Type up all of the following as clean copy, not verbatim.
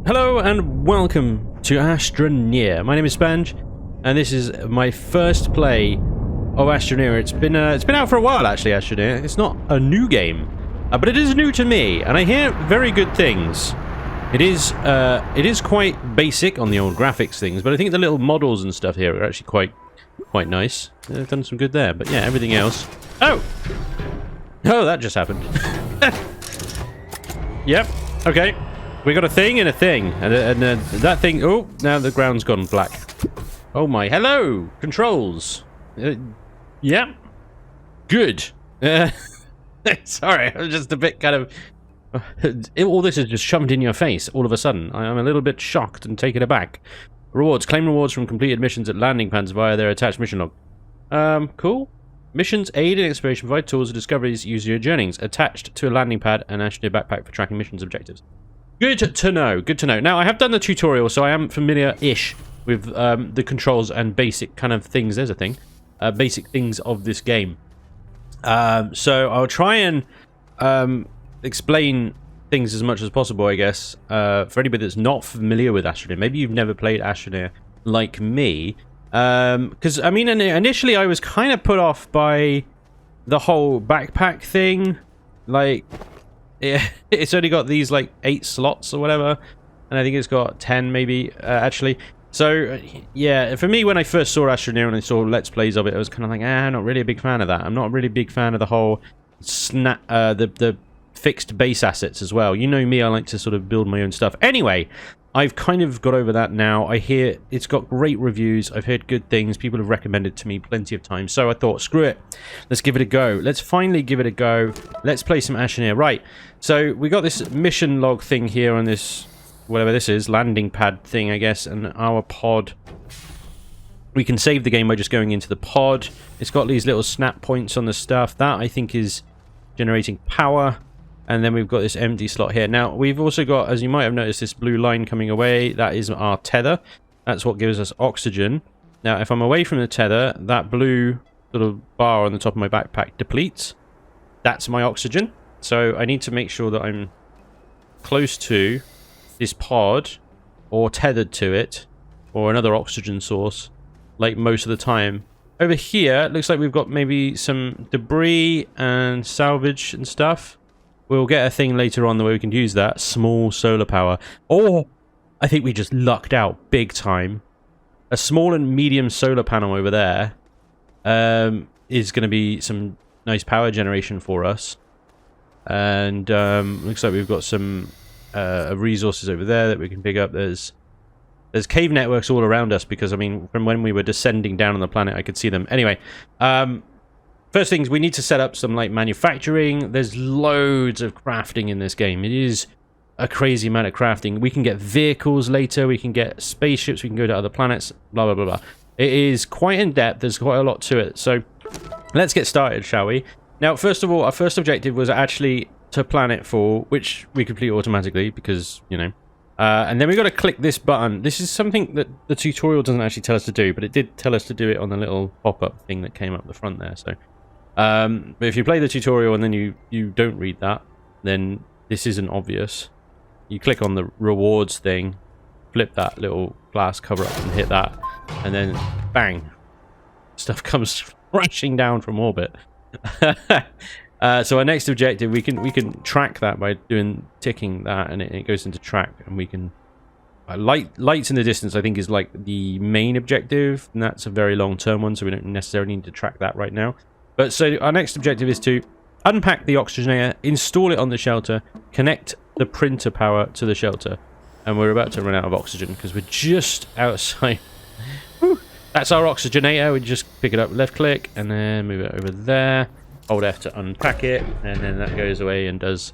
Hello and welcome to Astroneer. My name is Spanj, and this is my first play of Astroneer. It's been out for a while actually. Astroneer. It's not a new game, but it is new to me, and I hear very good things. It is quite basic on the old graphics things, but I think the little models and stuff here are actually quite nice. They've done some good there, but yeah, everything else. Oh, that just happened. Yep. Okay. We got a thing and a thing, and that thing. Oh, now the ground's gone black. Oh my! Hello, controls. Yeah, good. Sorry, I'm just a bit kind of. All this is just shoved in your face all of a sudden. I'm a little bit shocked and taken aback. Rewards: claim rewards from completed missions at landing pads via their attached mission log. Cool. Missions aid in exploration, provide tools and discoveries, use your journeyings attached to a landing pad and Astroneer backpack for tracking missions objectives. Good to know, good to know. Now, I have done the tutorial, so I am familiar-ish with the controls and basic kind of things. There's a thing. Basic things of this game. So I'll try and explain things as much as possible, I guess, for anybody that's not familiar with Astroneer. Maybe you've never played Astroneer like me. Because, I mean, initially I was kind of put off by the whole backpack thing. Like... it's only got these like 8 slots or whatever, and I think it's got 10 maybe actually. So yeah, for me when I first saw Astroneer and I saw Let's Plays of it, I was kind of like, I'm not really a big fan of that. I'm not really a big fan of the whole the fixed base assets as well. You know me, I like to sort of build my own stuff. Anyway, I've kind of got over that now. I hear it's got great reviews. I've heard good things. People have recommended it to me plenty of times. So I thought, screw it. Let's give it a go. Let's finally give it a go. Let's play some Astroneer. Right. So we got this mission log thing here on this, whatever this is, landing pad thing, I guess, and our pod. We can save the game by just going into the pod. It's got these little snap points on the stuff. That, I think, is generating power. And then we've got this empty slot here. Now, we've also got, as you might have noticed, this blue line coming away. That is our tether. That's what gives us oxygen. Now, if I'm away from the tether, that blue little bar on the top of my backpack depletes. That's my oxygen. So I need to make sure that I'm close to this pod or tethered to it or another oxygen source, like most of the time. Over here, it looks like we've got maybe some debris and salvage and stuff. We'll get a thing later on the way we can use that. Small solar power. Or, I think we just lucked out big time. A small and medium solar panel over there is going to be some nice power generation for us. And looks like we've got some resources over there that we can pick up. There's cave networks all around us because, I mean, from when we were descending down on the planet, I could see them. Anyway, first things, we need to set up some like manufacturing. There's loads of crafting in this game. It is a crazy amount of crafting. We can get vehicles later. We can get spaceships. We can go to other planets. Blah, blah, blah, blah. It is quite in depth. There's quite a lot to it. So let's get started, shall we? Now, first of all, our first objective was actually to planet 4, which we complete automatically because, you know. And then we've got to click this button. This is something that the tutorial doesn't actually tell us to do, but it did tell us to do it on the little pop-up thing that came up the front there. So. But if you play the tutorial and then you don't read that, then this isn't obvious. You click on the rewards thing, flip that little glass cover up and hit that, and then bang, stuff comes crashing down from orbit. So our next objective, we can track that by ticking that, and it goes into track, and we can lights in the distance. I think is like the main objective, and that's a very long-term one, so we don't necessarily need to track that right now. But so our next objective is to unpack the oxygenator, install it on the shelter, connect the printer power to the shelter. And we're about to run out of oxygen because we're just outside. Whew. That's our oxygenator. We just pick it up, left click, and then move it over there. Hold F to unpack it, and then that goes away and does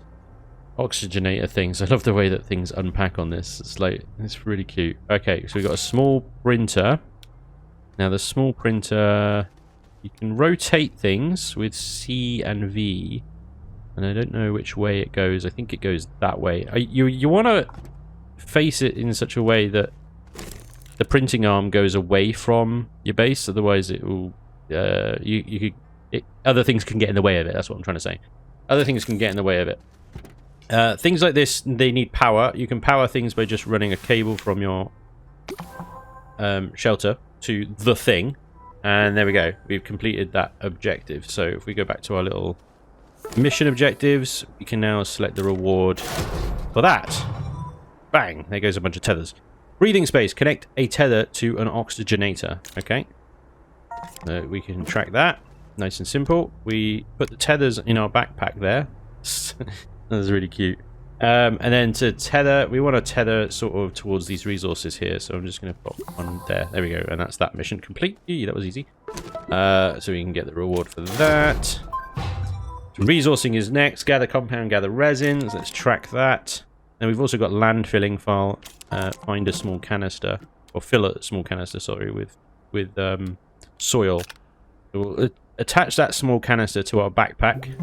oxygenator things. I love the way that things unpack on this. It's really cute. Okay, so we've got a small printer. Now the small printer... You can rotate things with C and V, and I don't know which way it goes. I think it goes that way. You want to face it in such a way that the printing arm goes away from your base, otherwise it will. Other things can get in the way of it. That's what I'm trying to say. Other things can get in the way of it. Things like this, they need power. You can power things by just running a cable from your shelter to the thing. And there we go. We've completed that objective. So if we go back to our little mission objectives, we can now select the reward for that. Bang! There goes a bunch of tethers. Breathing space. Connect a tether to an oxygenator. Okay. We can track that. Nice and simple. We put the tethers in our backpack there. That's really cute. And then to tether, we want to tether sort of towards these resources here. So I'm just going to put one there. There we go. And that's that mission complete. Eee, that was easy. So we can get the reward for that. Resourcing is next. Gather compound, gather resins. Let's track that. And we've also got land filling file. Find a small canister, or fill a small canister, sorry, with soil. So we'll attach that small canister to our backpack.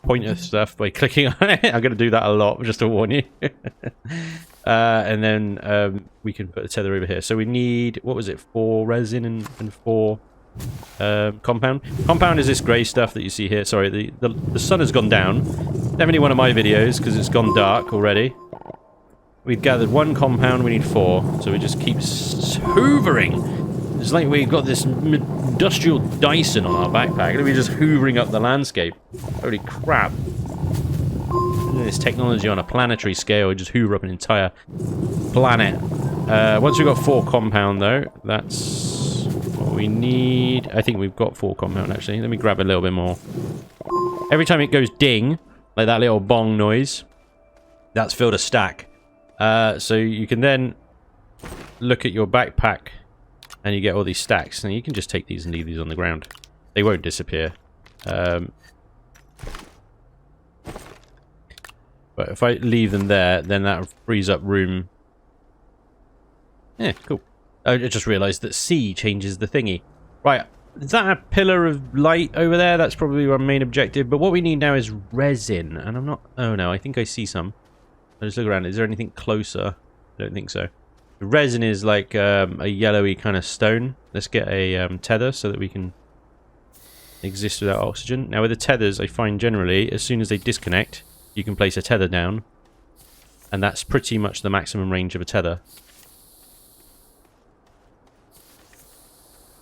Pointer stuff by clicking on it. I'm going to do that a lot, just to warn you. And then we can put a tether over here. So we need, what was it, 4 resin and 4 compound. Compound is this grey stuff that you see here. Sorry, the sun has gone down. Definitely one of my videos because it's gone dark already. We've gathered 1 compound, we need 4. So we just keep hoovering. It's like we've got this industrial Dyson on our backpack. We're just hoovering up the landscape. Holy crap. This technology on a planetary scale, just hoover up an entire planet. Once we've got 4 compound though, that's what we need. I think we've got 4 compound actually. Let me grab a little bit more. Every time it goes ding, like that little bong noise, that's filled a stack. So you can then look at your backpack and you get all these stacks. And you can just take these and leave these on the ground. They won't disappear. But if I leave them there, then that frees up room. Yeah, cool. I just realised that C changes the thingy. Right, is that a pillar of light over there? That's probably our main objective. But what we need now is resin. And I'm not... Oh no, I think I see some. I'll just look around. Is there anything closer? I don't think so. The resin is like a yellowy kind of stone. Let's get a tether so that we can exist without oxygen. Now with the tethers, I find generally, as soon as they disconnect, you can place a tether down. And that's pretty much the maximum range of a tether.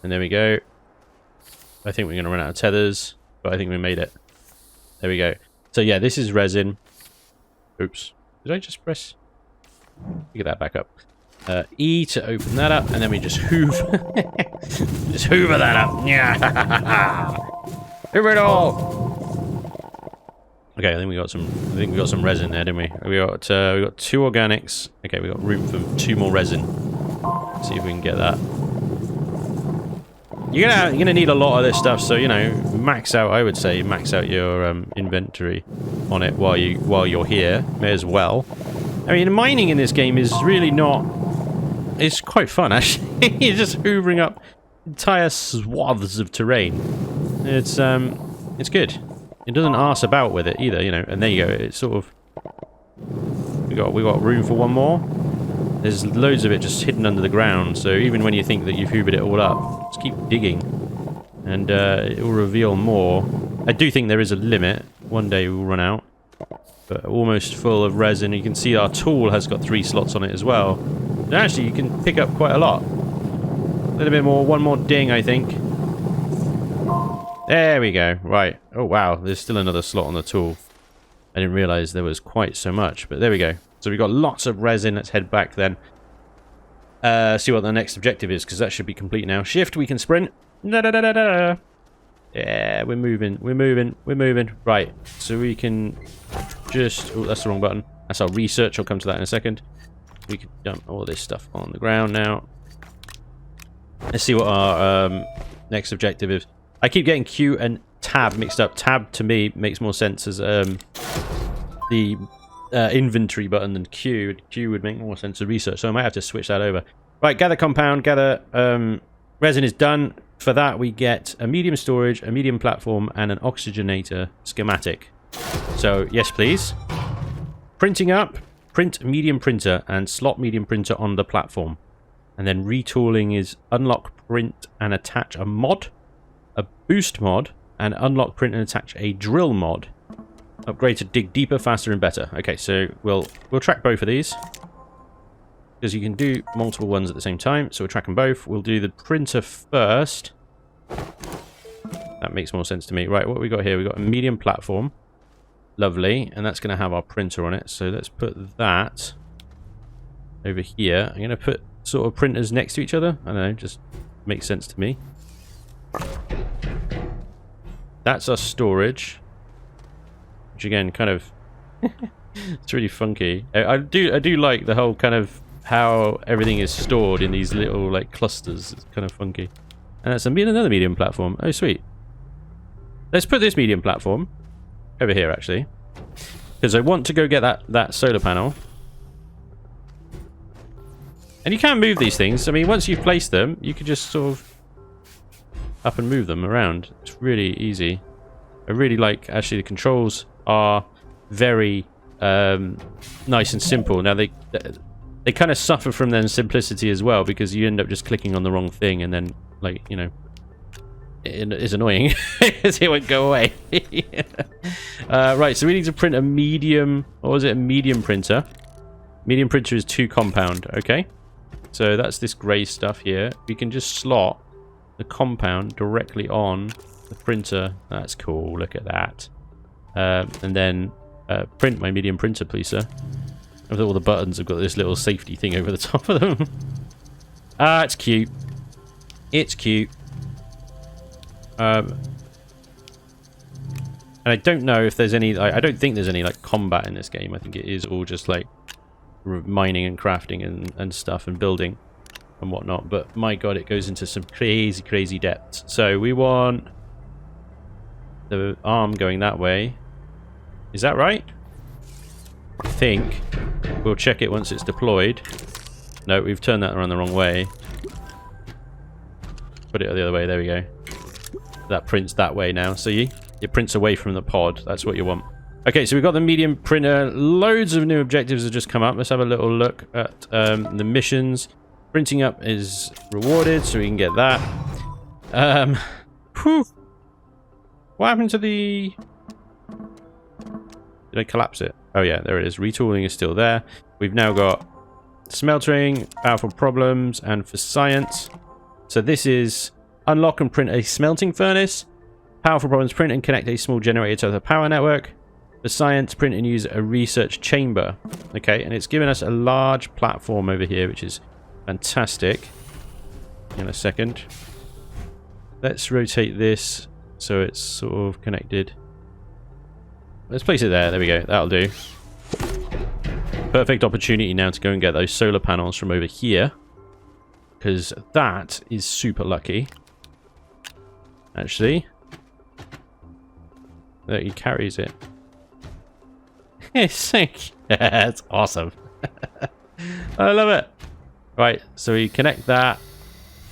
And there we go. I think we're going to run out of tethers, but I think we made it. There we go. So yeah, this is resin. Oops. Did I just press? Get that back up. E to open that up, and then we just hoover. Just hoover that up. Yeah. Hoover it all. Okay, I think we got some resin there, didn't we? We got 2 organics. Okay, we got room for 2 more resin. Let's see if we can get that. You're gonna need a lot of this stuff, so you know, max out. I would say max out your inventory on it while you're here. May as well. I mean, mining in this game is really not. It's quite fun actually. You're just hoovering up entire swaths of terrain. It's good. It doesn't arse about with it either, you know. And there you go. It's sort of we got room for 1 more. There's loads of it just hidden under the ground, so even when you think that you've hoovered it all up, just keep digging, and it will reveal more. I do think there is a limit. One day we'll run out, but almost full of resin. You can see our tool has got 3 slots on it as well. And actually, you can pick up quite a lot. A little bit more. 1 more ding, I think. There we go. Right. Oh, wow. There's still another slot on the tool. I didn't realize there was quite so much, but there we go. So we've got lots of resin. Let's head back then. See what the next objective is, because that should be complete now. Shift, we can sprint. Da, da, da, da, da. Yeah, we're moving. We're moving. We're moving. Right. So we can just... Oh, that's the wrong button. That's our research. I'll come to that in a second. We can dump all this stuff on the ground now. Let's see what our next objective is. I keep getting Q and tab mixed up. Tab, to me, makes more sense as the... inventory button than Q. Q would make more sense of research, so I might have to switch that over. Right, gather compound, gather resin is done. For that we get a medium storage, a medium platform, and an oxygenator schematic. So yes please. Printing up, print medium printer and slot medium printer on the platform. And then retooling is unlock, print, and attach a mod, a boost mod, and unlock, print, and attach a drill mod. Upgrade to dig deeper, faster, and better. Okay, so we'll track both of these. Because you can do multiple ones at the same time. So we'll track them both. We'll do the printer first. That makes more sense to me. Right, what we got here? We got a medium platform. Lovely. And that's going to have our printer on it. So let's put that over here. I'm going to put sort of printers next to each other. I don't know, just makes sense to me. That's our storage. Which again, kind of... it's really funky. I do like the whole kind of how everything is stored in these little like clusters. It's kind of funky. And that's another medium platform. Oh, sweet. Let's put this medium platform over here, actually. Because I want to go get that solar panel. And you can move these things. I mean, once you've placed them, you can just sort of up and move them around. It's really easy. I really like, actually, the controls are very nice and simple. Now, they kind of suffer from their simplicity as well, because you end up just clicking on the wrong thing and then, like, you know, it is annoying because it won't go away. Right, so we need to print a medium, or was it a medium printer? Medium printer is 2 compound, okay? So that's this grey stuff here. We can just slot the compound directly on the printer. That's cool, look at that. And then print my medium printer, please, sir. With all the buttons, I've got this little safety thing over the top of them. Ah, it's cute. It's cute. And I don't know if there's any... I don't think there's any like combat in this game. I think it is all just like mining and crafting and stuff and building and whatnot. But my god, it goes into some crazy depths. So we want the arm going that way. Is that right? I think. We'll check it once it's deployed. No, we've turned that around the wrong way. Put it the other way. There we go. That prints that way now. See? It prints away from the pod. That's what you want. Okay, so we've got the medium printer. Loads of new objectives have just come up. Let's have a little look at the missions. Printing up is rewarded, so we can get that. Whew. What happened to the... Did I collapse it? Oh yeah, there it is. Retooling is still there. We've now got smelting, powerful problems, and for science. So this is unlock and print a smelting furnace. Powerful problems, print and connect a small generator to the power network. For science, print and use a research chamber. Okay, and it's given us a large platform over here, which is fantastic. In a second. Let's rotate this so it's sort of connected. Let's place it there. There we go. That'll do. Perfect opportunity now to go and get those solar panels from over here. Because that is super lucky. Actually. That he carries it. It's sick. That's awesome. I love it. Right, so we connect that.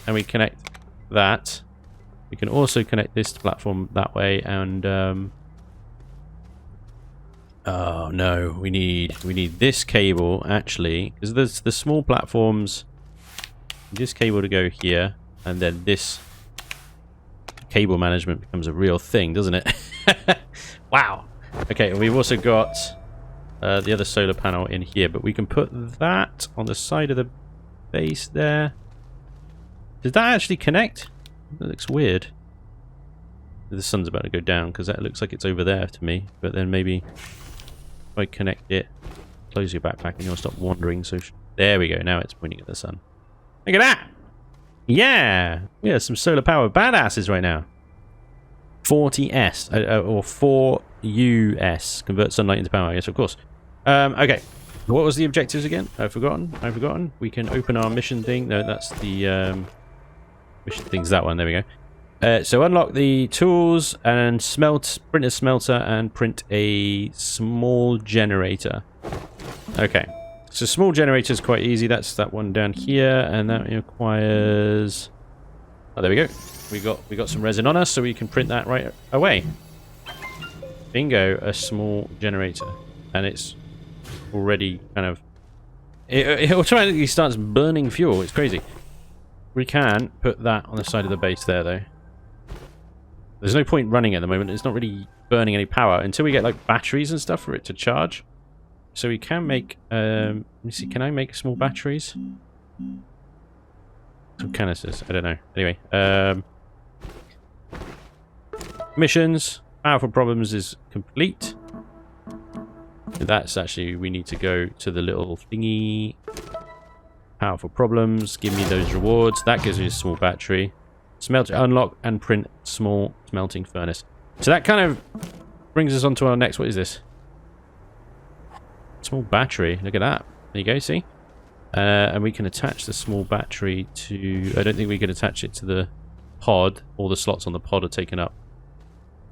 And we connect that. We can also connect this platform that way and... oh no, we need this cable actually, because there's the small platforms. This cable to go here, and then this cable management becomes a real thing, doesn't it? Wow. Okay, and we've also got the other solar panel in here, but we can put that on the side of the base there. Did that actually connect? That looks weird. The sun's about to go down because that looks like it's over there to me, but then maybe. If I connect it, close your backpack and you'll stop wandering. So there we go. Now it's pointing at the sun. Look at that! Yeah! Yeah, some solar power badasses right now. 40S, or 4US. Convert sunlight into power, yes, of course. Okay. What was the objectives again? I've forgotten. We can open our mission thing. No, that's the mission thing's that one. There we go. So unlock the tools and print a smelter and print a small generator. Okay, so small generator is quite easy. That's that one down here, and that requires. Oh, there we go. We got some resin on us, so we can print that right away. Bingo, a small generator, and it's already kind of. It automatically starts burning fuel. It's crazy. We can put that on the side of the base there, though. There's no point running at the moment. It's not really burning any power until we get like batteries and stuff for it to charge. So we can make, let me see, can I make small batteries? Some canisters, I don't know. Anyway, missions, powerful problems is complete. That's actually, we need to go to the little thingy. Powerful problems, give me those rewards. That gives me a small battery. Unlock and print small smelting furnace. So that kind of brings us on to our next, what is this? Small battery, look at that. There you go, see? And we can attach the small battery to... I don't think we can attach it to the pod. All the slots on the pod are taken up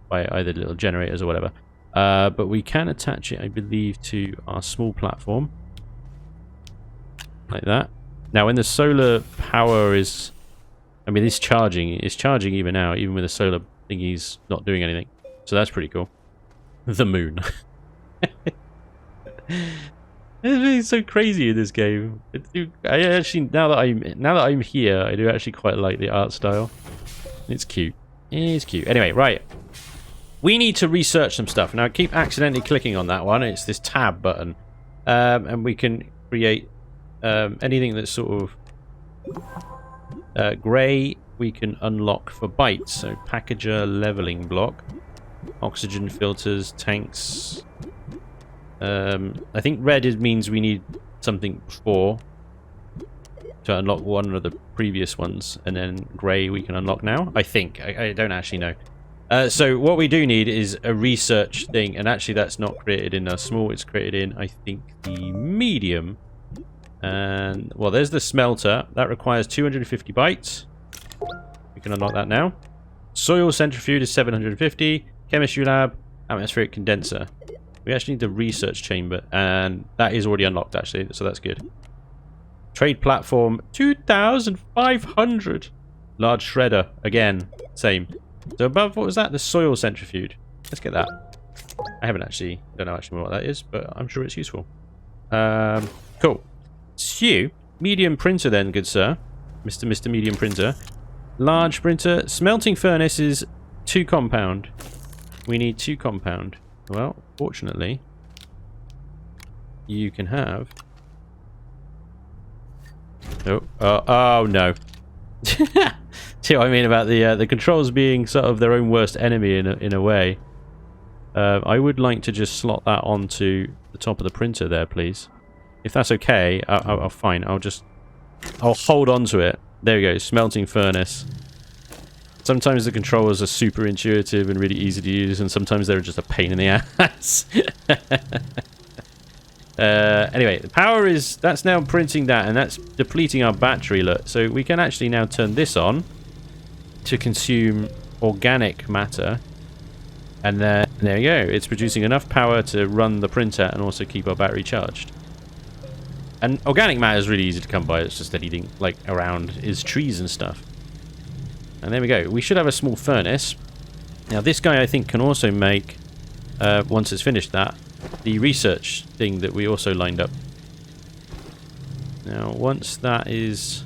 by either little generators or whatever. But we can attach it, I believe, to our small platform. Like that. Now, when the solar power is... I mean, it's charging even now, even with the solar thingies not doing anything. So that's pretty cool. The moon. It's really so crazy in this game. I actually, now that I'm here, I do actually quite like the art style. It's cute. It's cute. Anyway, right. We need to research some stuff. Now, I keep accidentally clicking on that one. It's this tab button. And we can create anything that's sort of grey. We can unlock for bytes. So, packager, leveling block, oxygen filters, tanks. I think red means we need something before to unlock one of the previous ones, and then grey we can unlock now. I think. I don't actually know. So what we do need is a research thing, and actually that's not created in a small, it's created in, I think, the medium. And, well, there's the smelter. That requires 250 bytes. We can unlock that now. Soil centrifuge is 750. Chemistry lab, atmospheric condenser. We actually need the research chamber, and that is already unlocked, actually, so that's good. Trade platform, 2,500. Large shredder, again, same. So above, what was that? The soil centrifuge. Let's get that. I don't know actually what that is, but I'm sure it's useful. Cool. So, medium printer then, good sir. Mr. Medium printer. Large printer. Smelting furnace is 2 compound. We need 2 compound. Well, fortunately, you can have... Oh no. See what I mean about the controls being sort of their own worst enemy in a way. I would like to just slot that onto the top of the printer there, please. If that's okay, I'll fine. I'll hold on to it. There we go, smelting furnace. Sometimes the controllers are super intuitive and really easy to use, and sometimes they're just a pain in the ass. Anyway, the power is... That's now printing that, and that's depleting our battery, look. So we can actually now turn this on to consume organic matter. And then, there you go. It's producing enough power to run the printer and also keep our battery charged. And organic matter is really easy to come by. It's just anything, like, around is trees and stuff. And there we go. We should have a small furnace. Now, this guy, I think, can also make, once it's finished that, the research thing that we also lined up. Now, once that is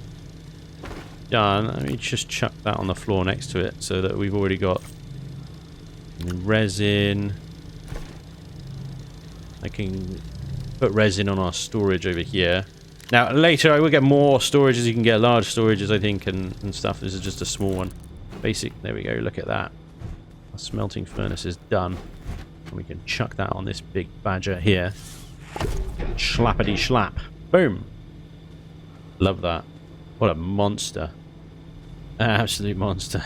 done, let me just chuck that on the floor next to it so that we've already got resin. I can put resin on our storage over here. Now, later I will get more storages. You can get large storages, I think, and stuff. This is just a small one. Basic. There we go. Look at that. Our smelting furnace is done. And we can chuck that on this big badger here. Schlappity schlap. Boom. Love that. What a monster. Absolute monster.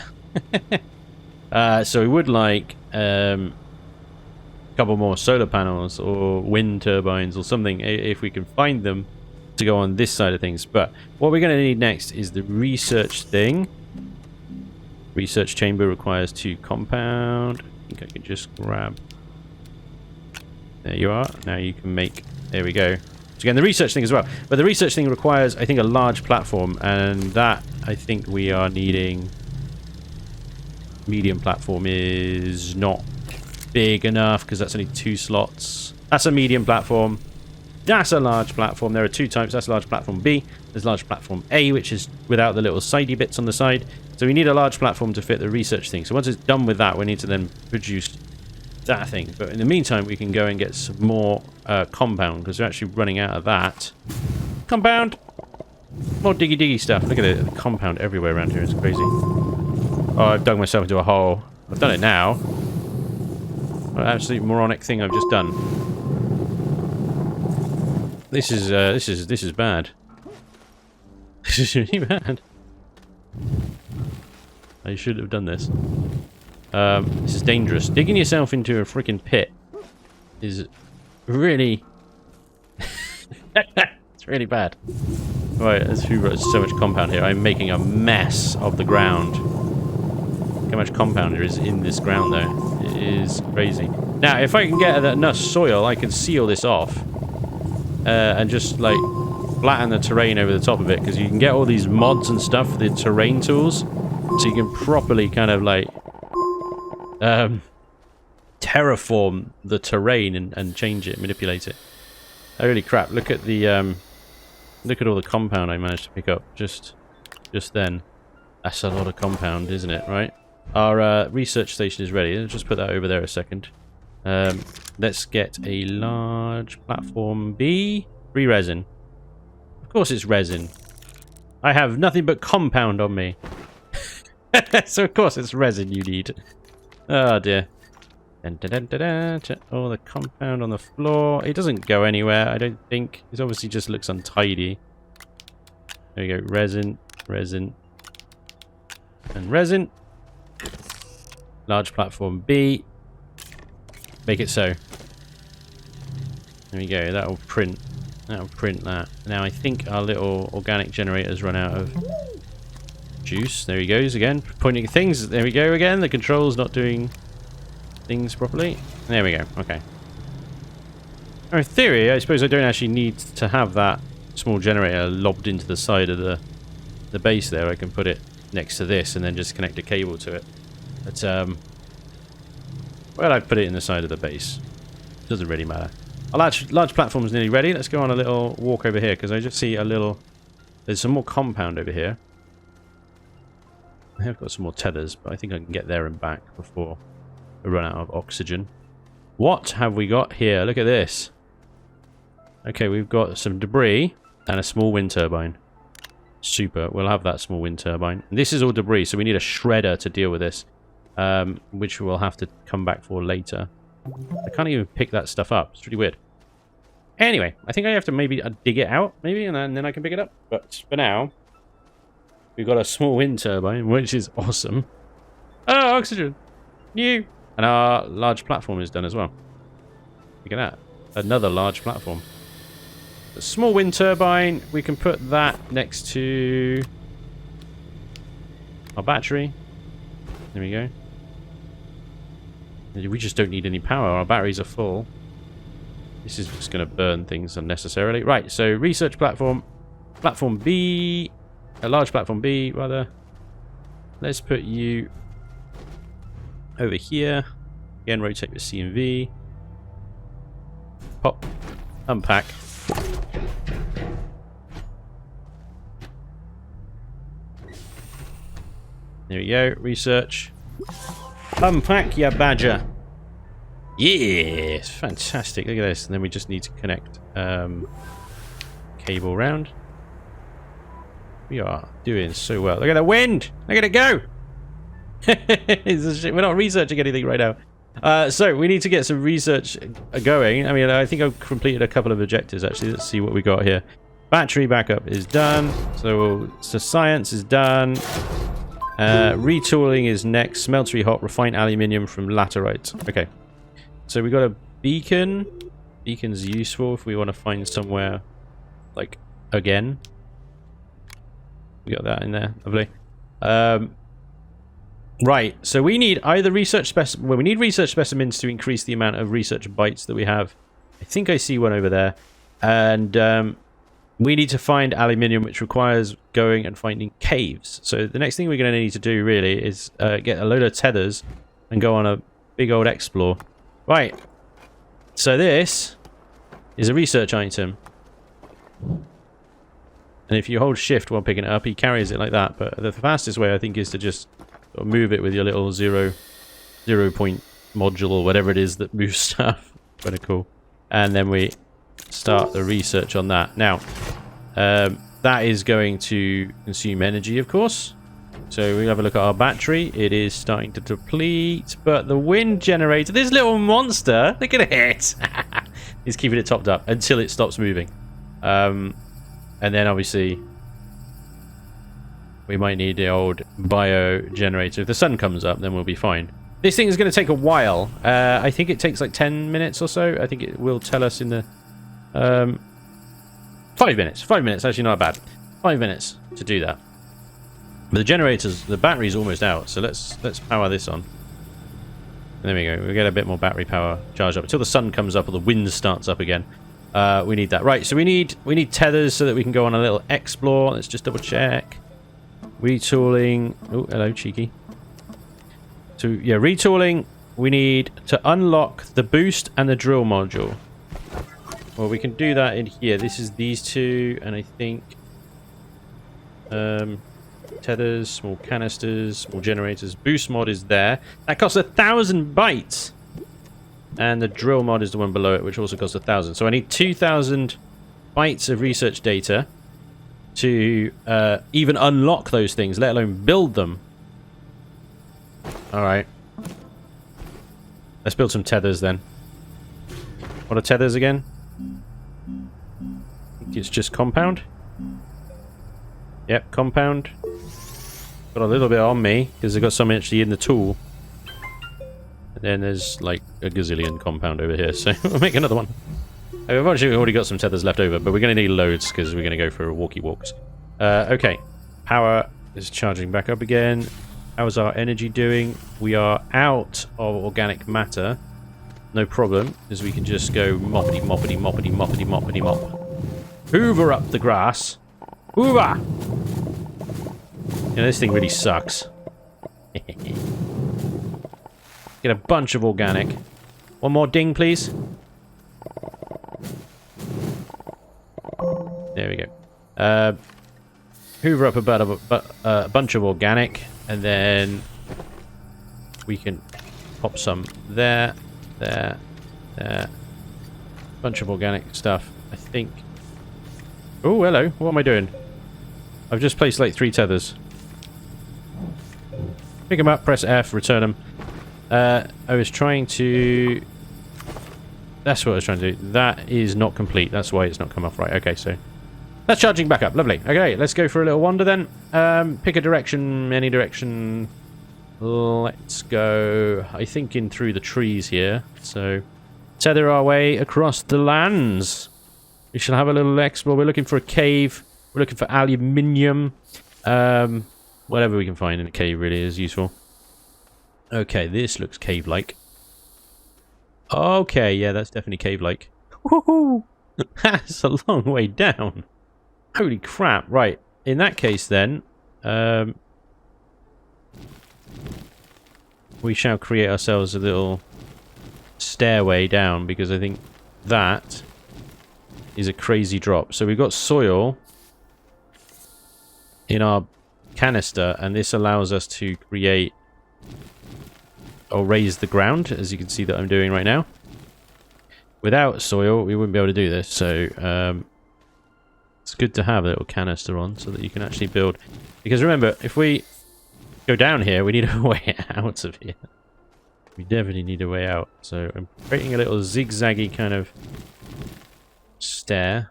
So we would like a couple more solar panels or wind turbines or something if we can find them to go on this side of things. But what we're going to need next is the research thing. Research chamber requires 2 compound. I think I could just grab... There you are. Now you can make... There we go. So again, the research thing as well. But the research thing requires, I think, a large platform. And that, I think we are needing... Medium platform is not big enough because that's only 2 slots. That's a medium platform. That's a large platform. There are 2 types. That's large platform B. There's large platform A, which is without the little sidey bits on the side. So we need a large platform to fit the research thing. So once it's done with that, we need to then produce that thing. But in the meantime, we can go and get some more compound, because we're actually running out of that. Compound! More diggy stuff. Look at it, the compound everywhere around here. It's crazy. Oh, I've dug myself into a hole. I've done it now. What an absolute moronic thing I've just done. This is bad. This is really bad. I shouldn't have done this. This is dangerous. Digging yourself into a freaking pit is really... it's really bad. Right, there's so much compound here. I'm making a mess of the ground. Look how much compound there is in this ground, though. It is crazy. Now, if I can get enough soil, I can seal this off. And just, like, flatten the terrain over the top of it. Because you can get all these mods and stuff, the terrain tools. So you can properly kind of, like... terraform the terrain and change it, manipulate it. Holy crap, look at the... look at all the compound I managed to pick up just then. That's a lot of compound, isn't it, right? Our research station is ready. Let's just put that over there a second. Let's get a large platform B. Free resin. Of course it's resin. I have nothing but compound on me. So of course it's resin you need. Oh dear. Dun, dun, dun, dun, dun. Oh, the compound on the floor. It doesn't go anywhere, I don't think. It obviously just looks untidy. There we go. Resin, resin, and resin. Large platform B. Make it so. There we go. That'll print. That'll print that. Now I think our little organic generator's run out of juice. There he goes again. Pointing at things. There we go again. The control's not doing things properly. There we go. Okay. In theory, I suppose I don't actually need to have that small generator lobbed into the side of the base there. I can put it next to this and then just connect a cable to it. But, well, I'd put it in the side of the base. Doesn't really matter. Our large platform is nearly ready. Let's go on a little walk over here because I just see a little... There's some more compound over here. I have got some more tethers, but I think I can get there and back before we run out of oxygen. What have we got here? Look at this. Okay, we've got some debris and a small wind turbine. Super. We'll have that small wind turbine. This is all debris, so we need a shredder to deal with this, which we'll have to come back for later. I can't even pick that stuff up. It's really weird. Anyway, I think I have to maybe dig it out, maybe, and then I can pick it up. But for now, we've got a small wind turbine, which is awesome. Oh, oxygen! New! And our large platform is done as well. Look at that. Another large platform. A small wind turbine. We can put that next to our battery. There we go. We just don't need any power. Our batteries are full. This is just going to burn things unnecessarily. Right, so research platform. Platform B. A large platform B, rather. Let's put you over here. Again, rotate with C and V. Pop. Unpack. There we go. Research. Unpack, ya badger. Yes! Fantastic. Look at this. And then we just need to connect cable round. We are doing so well. Look at the wind! Look at it go! We're not researching anything right now. So we need to get some research going. I mean, I think I've completed a couple of objectives actually. Let's see what we got here. Battery backup is done. So science is done. Retooling is next. Smeltery hot, refined aluminium from laterite. Okay. So we got a beacon. Beacon's useful if we want to find somewhere, like, again. We got that in there. Lovely. Right, so we need either research well, we need research specimens to increase the amount of research bytes that we have. I think I see one over there. And we need to find aluminium, which requires going and finding caves. So the next thing we're going to need to do, really, is get a load of tethers and go on a big old explore. Right, so this is a research item. And if you hold shift while picking it up, he carries it like that. But the fastest way, I think, is to just move it with your little zero point module or whatever it is that moves stuff. Kind of cool. And then we start the research on that. Now, that is going to consume energy, of course. So we have a look at our battery. It is starting to deplete, but the wind generator, this little monster, look at it. He's keeping it topped up until it stops moving. And then obviously we might need the old bio generator. If the sun comes up, then we'll be fine. This thing is going to take a while. I think it takes like 10 minutes or so. I think it will tell us in the 5 minutes. 5 minutes, actually not bad. 5 minutes to do that. But the generators, the battery's almost out, so let's power this on. There we go. We get a bit more battery power charged up until the sun comes up or the wind starts up again. We need that. Right, so we need tethers so that we can go on a little explore. Let's just double check. Retooling. Oh, hello, cheeky. So yeah, retooling. We need to unlock the boost and the drill module. Well, we can do that in here. This is these two, and I think tethers, small canisters, small generators. Boost mod is there. That costs 1,000 bytes. And the drill mod is the one below it, which also costs 1,000. So I need 2,000 bytes of research data to even unlock those things, let alone build them. Alright. Let's build some tethers then. What are tethers again? I think it's just compound. Yep, compound. Got a little bit on me, because I've got some actually in the tool. And then there's like a gazillion compound over here, so we'll make another one. I've actually already got some tethers left over, but we're going to need loads, because we're going to go for walkie walks. Okay, power is charging back up again. How's our energy doing? We are out of organic matter. No problem, because we can just go moppity, moppity, moppity, moppity, moppity, mop. Hoover up the grass. Hoover! Yeah, this thing really sucks. Get a bunch of organic. One more ding, please. There we go. Hoover up a bunch of organic, and then we can pop some there, there, there. Bunch of organic stuff, I think. Oh, hello. What am I doing? I've just placed like 3 tethers. Pick them up, press F, return them. I was trying to... That's what I was trying to do. That is not complete. That's why it's not come off right. Okay, so... That's charging back up. Lovely. Okay, let's go for a little wander then. Pick a direction, any direction. Let's go, I think, in through the trees here. So, tether our way across the lands. We shall have a little explore. We're looking for a cave. We're looking for aluminium. Whatever we can find in a cave really is useful. Okay, this looks cave-like. Okay, yeah, that's definitely cave-like. Woohoo! That's a long way down. Holy crap. Right, in that case then, we shall create ourselves a little stairway down, because I think that is a crazy drop. So we've got soil in our canister, and this allows us to create or raise the ground, as you can see that I'm doing right now. Without soil, we wouldn't be able to do this, so it's good to have a little canister on so that you can actually build. Because remember, if we go down here, we need a way out of here. We definitely need a way out. So I'm creating a little zigzaggy kind of stair.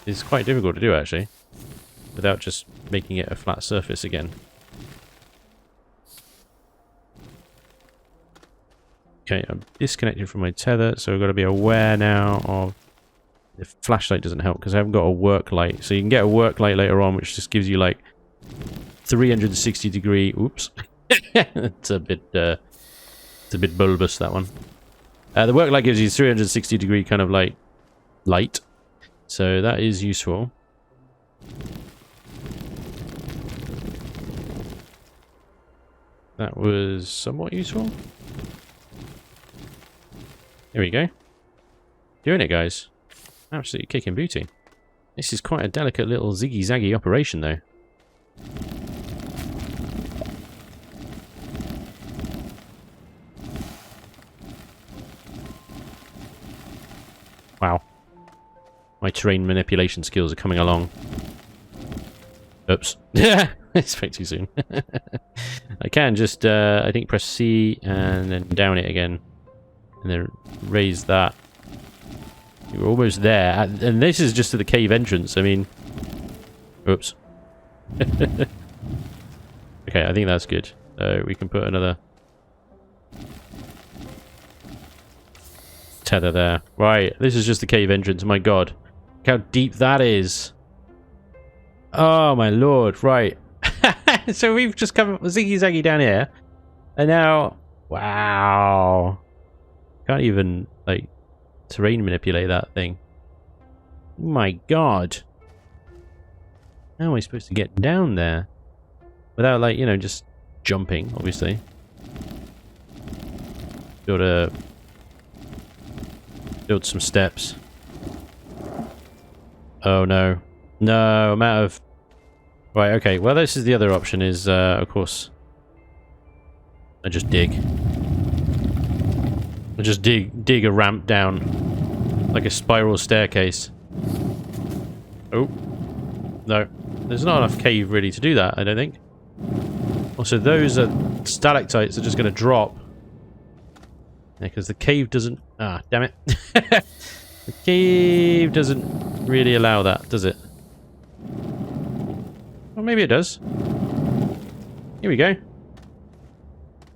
It's quite difficult to do, actually, without just making it a flat surface again. Okay, I'm disconnected from my tether, so I've got to be aware now of... The flashlight doesn't help because I haven't got a work light. So you can get a work light later on, which just gives you like 360 degree... Oops. It's a bit bulbous, that one. The work light gives you 360 degree kind of like light. So that is useful. That was somewhat useful. There we go. Doing it, guys. Absolutely kicking booty. This is quite a delicate little ziggy-zaggy operation, though. My terrain manipulation skills are coming along. Oops. Yeah, I spoke too soon. I can just, I think, press C and then down it again. And then raise that. We're almost there. And this is just to the cave entrance. I mean... Oops. Okay, I think that's good. So we can put another... tether there. Right, this is just the cave entrance. My god. Look how deep that is. Oh my lord, right. So we've just come ziggy-zaggy down here. And now... Wow. Can't even, like, terrain manipulate that thing. Oh my god. How am I supposed to get down there? Without, like, you know, just jumping, obviously. Build some steps. Oh no. No, I'm out of... Right, okay. Well, this is the other option is, of course... I just dig. I just dig a ramp down. Like a spiral staircase. Oh. No. There's not enough cave really to do that, I don't think. Also, those stalactites are just going to drop. Yeah, because the cave doesn't... Ah, damn it. The cave doesn't really allow that, does it? Well, maybe it does. Here we go.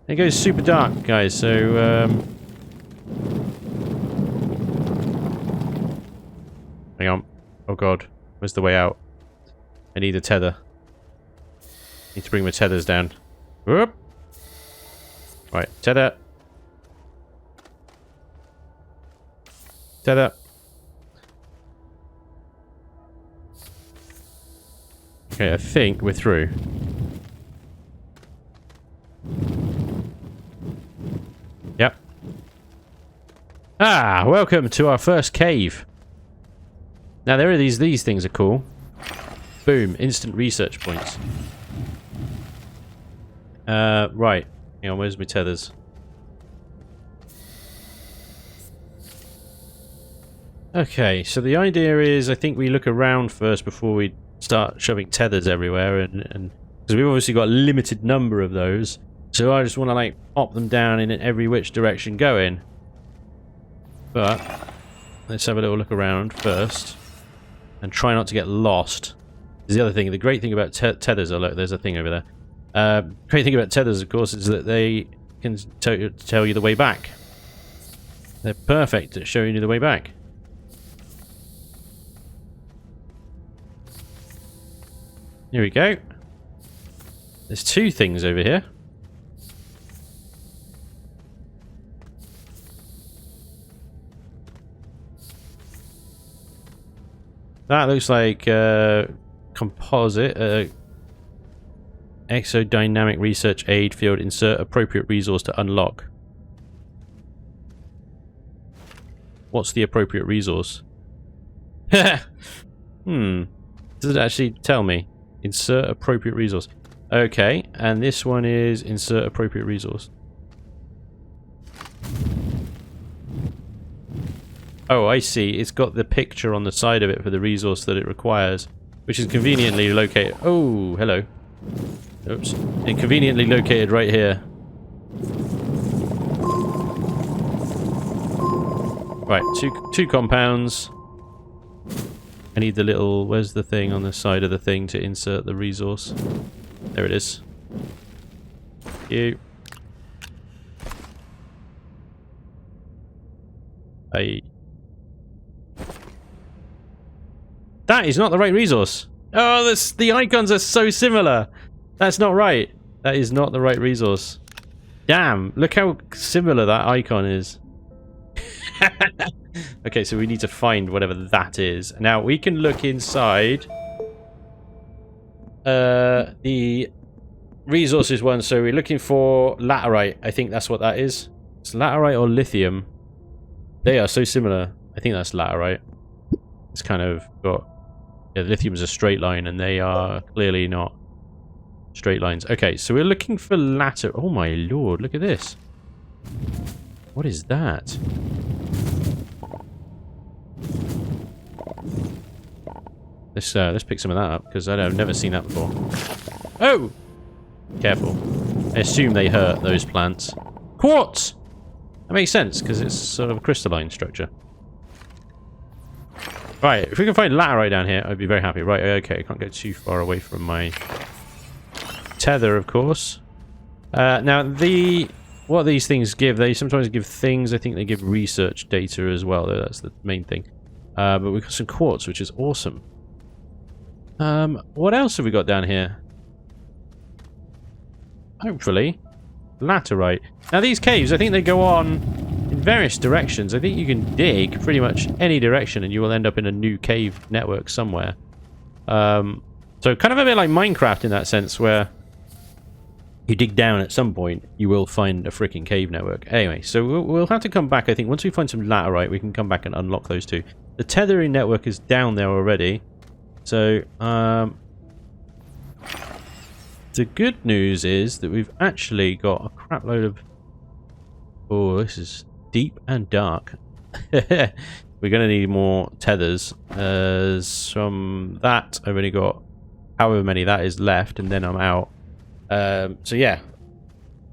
It goes super dark, guys, so... Hang on. Oh god. Where's the way out? I need a tether. Need to bring my tethers down. Whoop! Right, tether. Tether. Okay, I think we're through. Yep. Ah, welcome to our first cave. Now there are these things are cool. Boom, instant research points. Right. Hang on, where's my tethers? Okay, so the idea is I think we look around first before we start shoving tethers everywhere, and because we've obviously got a limited number of those, so I just want to like pop them down in every which direction going. But let's have a little look around first and try not to get lost. Is the other thing. The great thing about tethers, oh look, there's a thing over there. Great thing about tethers, of course, is that they can tell you the way back. They're perfect at showing you the way back. Here we go. There's two things over here. That looks like composite exodynamic research aid field. Insert appropriate resource to unlock. What's the appropriate resource? Does it actually tell me? Insert appropriate resource. Okay, and this one is insert appropriate resource. Oh, I see. It's got the picture on the side of it for the resource that it requires, which is conveniently located. Oh, hello. Oops. And conveniently located right here. Right, two compounds. I need the little... Where's the thing on the side of the thing to insert the resource? There it is. Thank you. That is not the right resource. Oh, the icons are so similar. That's not right. That is not the right resource. Damn, look how similar that icon is. Okay, so we need to find whatever that is. Now, we can look inside the resources one. So we're looking for laterite. I think that's what that is. It's laterite or lithium. They are so similar. I think that's laterite. It's kind of got... Yeah, lithium is a straight line, and they are clearly not straight lines. Okay, so we're looking for latter... Oh my lord, look at this. What is that? Let's pick some of that up, because I've never seen that before. Oh! Careful. I assume they hurt, those plants. Quartz! That makes sense, because it's sort of a crystalline structure. Right, if we can find laterite down here, I'd be very happy. Right, okay, I can't go too far away from my tether, of course. Now, what these things give, they sometimes give things. I think they give research data as well, though that's the main thing. But we've got some quartz, which is awesome. What else have we got down here? Hopefully, laterite. Now, these caves, I think they go on in various directions. I think you can dig pretty much any direction and you will end up in a new cave network somewhere. So kind of a bit like Minecraft in that sense, where you dig down at some point, you will find a freaking cave network. Anyway, so we'll have to come back. I think once we find some laterite, we can come back and unlock those two. The tethering network is down there already. So, the good news is that we've actually got a crap load of... Oh, this is deep and dark. We're going to need more tethers. From that, I've only got however many that is left, and then I'm out. So yeah,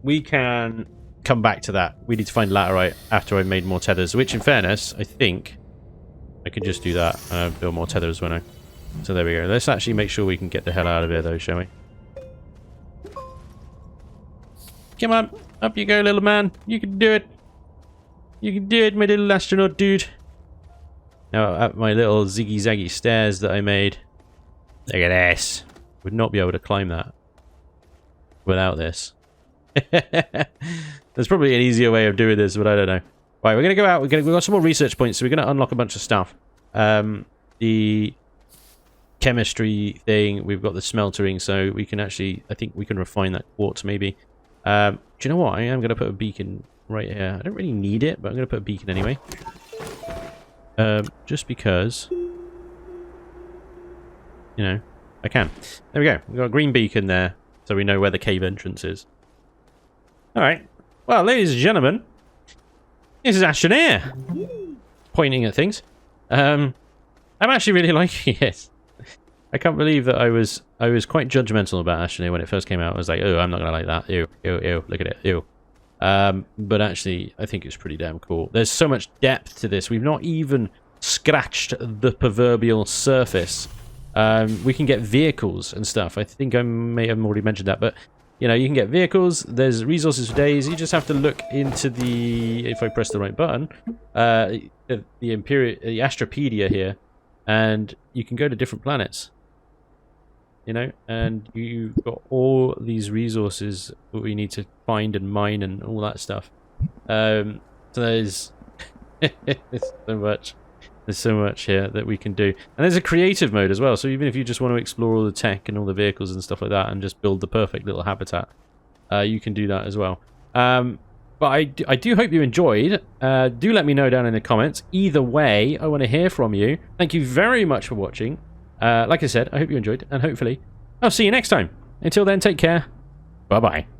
we can come back to that. We need to find laterite after I've made more tethers, which in fairness, I think I can just do that. Build more tethers when I... So there we go. Let's actually make sure we can get the hell out of here though, shall we? Come on, up you go, little man. You can do it. You can do it, my little astronaut dude. Now, at my little ziggy-zaggy stairs that I made. Look at this. Would not be able to climb that without this. There's probably an easier way of doing this, but I don't know. Right, we're going to go out. We've got some more research points, so we're going to unlock a bunch of stuff. The chemistry thing, we've got the smeltering, so we can actually, I think we can refine that quartz maybe. Do you know what? I am going to put a beacon right here. I don't really need it, but I'm going to put a beacon anyway. Just because, you know, I can. There we go. We've got a green beacon there, so we know where the cave entrance is. Alright. Well, ladies and gentlemen, this is Astroneer. Pointing at things. I'm actually really liking it. I can't believe that I was quite judgmental about Astroneer when it first came out. I was like, oh, I'm not going to like that. Ew, ew, ew. Look at it. Ew. But actually, I think it's pretty damn cool. There's so much depth to this. We've not even scratched the proverbial surface. We can get vehicles and stuff. I think I may have already mentioned that, but you know, you can get vehicles. There's resources for days. You just have to look into the, if I press the right button, the Astropedia here, and you can go to different planets. You know, and you've got all these resources that we need to find and mine and all that stuff. So there's there's so much here that we can do. And there's a creative mode as well, so even if you just want to explore all the tech and all the vehicles and stuff like that and just build the perfect little habitat, you can do that as well. But I do hope you enjoyed. Do let me know down in the comments. Either way, I want to hear from you. Thank you very much for watching. Like I said, I hope you enjoyed, and hopefully I'll see you next time. Until then, take care. Bye-bye.